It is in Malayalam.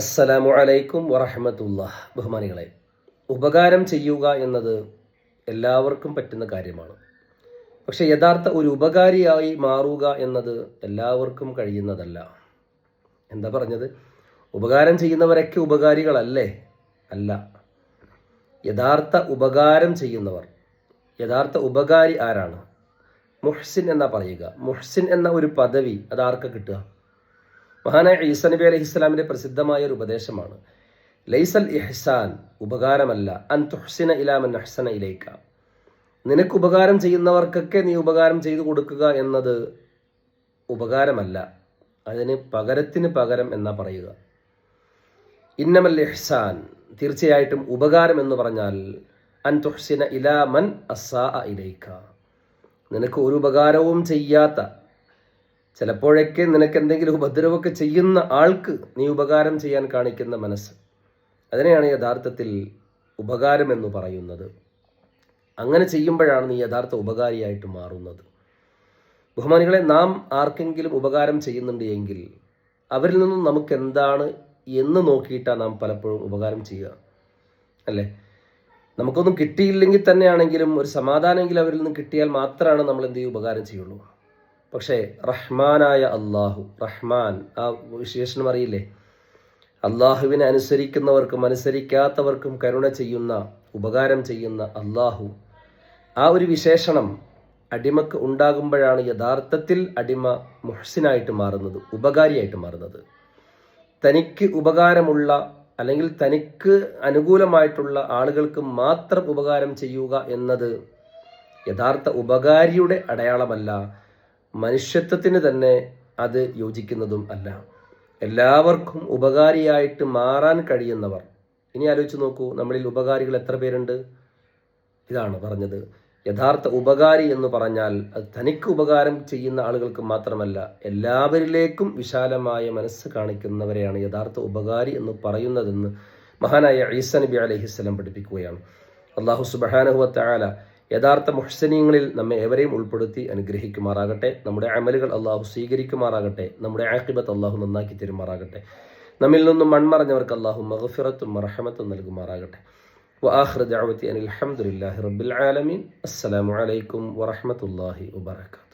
അസ്സലാമു അലൈക്കും വറഹ്മത്തുള്ളാഹി. ബഹുമാനികളെ, ഉപകാരം ചെയ്യുക എന്നത് എല്ലാവർക്കും പറ്റുന്ന കാര്യമാണ്. പക്ഷെ യഥാർത്ഥ ഒരു ഉപകാരിയായി മാറുക എന്നത് എല്ലാവർക്കും കഴിയുന്നതല്ല. എന്താ പറഞ്ഞത്? ഉപകാരം ചെയ്യുന്നവരൊക്കെ ഉപകാരികളല്ലേ? അല്ല. യഥാർത്ഥ ഉപകാരം ചെയ്യുന്നവർ, യഥാർത്ഥ ഉപകാരി ആരാണ്? മുഹ്സിൻ എന്നാ പറയുക. മുഹ്സിൻ എന്ന ഒരു പദവി അത് ആർക്ക് കിട്ടുക? മഹാനായ ഈസാ നബി അലൈഹി ഇസ്ലാമിന്റെ പ്രസിദ്ധമായ ഒരു ഉപദേശമാണ്, ലൈസൽ ഇഹ്സാൻ, ഉപകാരമല്ല, അൻ തുഹ്സിന ഇലാ മൻ അഹ്സന ഇലൈക, നിനക്ക് ഉപകാരം ചെയ്യുന്നവർക്കൊക്കെ നീ ഉപകാരം ചെയ്തു കൊടുക്കുക എന്നത് ഉപകാരമല്ല, അതിന് പകരത്തിന് പകരം എന്നാ പറയുക. ഇന്നമൽ ഇഹ്സാൻ, തീർച്ചയായിട്ടും ഉപകാരം എന്ന് പറഞ്ഞാൽ അൻ തുഹ്സിന ഇലാ മൻ അസ്സാ ഇലൈക, നിനക്ക് ഒരു ഉപകാരവും ചെയ്യാത്ത, ചിലപ്പോഴൊക്കെ നിനക്ക് എന്തെങ്കിലും ഉപദ്രവമൊക്കെ ചെയ്യുന്ന ആൾക്ക് നീ ഉപകാരം ചെയ്യാൻ കാണിക്കുന്ന മനസ്സ്, അതിനെയാണ് യഥാർത്ഥത്തിൽ ഉപകാരം എന്ന് പറയുന്നത്. അങ്ങനെ ചെയ്യുമ്പോഴാണ് നീ യഥാർത്ഥ ഉപകാരിയായിട്ട് മാറുന്നത്. ബഹുമാനികളെ, നാം ആർക്കെങ്കിലും ഉപകാരം ചെയ്യുന്നുണ്ട് എങ്കിൽ അവരിൽ നിന്നും നമുക്ക് എന്താണ് എന്ന് നോക്കിയിട്ടാണ് നാം പലപ്പോഴും ഉപകാരം ചെയ്യുക, അല്ലേ? നമുക്കൊന്നും കിട്ടിയില്ലെങ്കിൽ തന്നെയാണെങ്കിലും ഒരു സമാധാനമെങ്കിലും അവരിൽ നിന്ന് കിട്ടിയാൽ മാത്രമാണ് നമ്മൾ എന്ത് ചെയ്യും, ഉപകാരം ചെയ്യുള്ളൂ. പക്ഷേ റഹ്മാനായ അള്ളാഹു, റഹ്മാൻ, ആ വിശേഷണം അറിയില്ലേ? അള്ളാഹുവിനെ അനുസരിക്കുന്നവർക്കും അനുസരിക്കാത്തവർക്കും കരുണ ചെയ്യുന്ന, ഉപകാരം ചെയ്യുന്ന അള്ളാഹു, ആ ഒരു വിശേഷണം അടിമക്ക് ഉണ്ടാകുമ്പോഴാണ് യഥാർത്ഥത്തിൽ അടിമ മുഹ്സിനായിട്ട് മാറുന്നത്, ഉപകാരിയായിട്ട് മാറുന്നത്. തനിക്ക് ഉപകാരമുള്ള അല്ലെങ്കിൽ തനിക്ക് അനുകൂലമായിട്ടുള്ള ആളുകൾക്ക് മാത്രം ഉപകാരം ചെയ്യുക എന്നത് യഥാർത്ഥ ഉപകാരിയുടെ അടയാളമല്ല, മനുഷ്യത്വത്തിന് തന്നെ അത് യോജിക്കുന്നതും അല്ല. എല്ലാവർക്കും ഉപകാരിയായിട്ട് മാറാൻ കഴിയുന്നവർ, ഇനി ആലോചിച്ച് നോക്കൂ, നമ്മളിൽ ഉപകാരികൾ എത്ര പേരുണ്ട്? ഇതാണ് പറഞ്ഞത്, യഥാർത്ഥ ഉപകാരി എന്ന് പറഞ്ഞാൽ അത് തനിക്ക് ഉപകാരം ചെയ്യുന്ന ആളുകൾക്ക് മാത്രമല്ല, എല്ലാവരിലേക്കും വിശാലമായ മനസ്സ് കാണിക്കുന്നവരെയാണ് യഥാർത്ഥ ഉപകാരി എന്ന് പറയുന്നതെന്ന് മഹാനായ ഈസാ നബി അലൈഹിസ്സലാം പഠിപ്പിക്കുകയാണ്. അല്ലാഹു സുബ്ഹാനഹു വ തആല യഥാർത്ഥ മുഹ്സിനീങ്ങളിൽ നമ്മെ ഏവരെയും ഉൾപ്പെടുത്തി അനുഗ്രഹിക്കുമാറാകട്ടെ. നമ്മുടെ അമലുകൾ അള്ളാഹു സ്വീകരിക്കുമാറാകട്ടെ. നമ്മുടെ ആഖിബത്ത് അള്ളാഹു നന്നാക്കി തരുമാറാകട്ടെ. നമ്മിൽ നിന്നും മൺമറഞ്ഞവർക്ക് അള്ളാഹു മഗ്ഫിറത്തും റഹ്മത്തും നൽകുമാറാകട്ടെ. വആഖിറു ദഅവതി അനിൽ ഹംദുലില്ലാഹി റബ്ബിൽ ആലമീൻ. അസ്സലാമു അലൈക്കും വറഹ്മത്തുള്ളാഹി വബറകാതുഹു.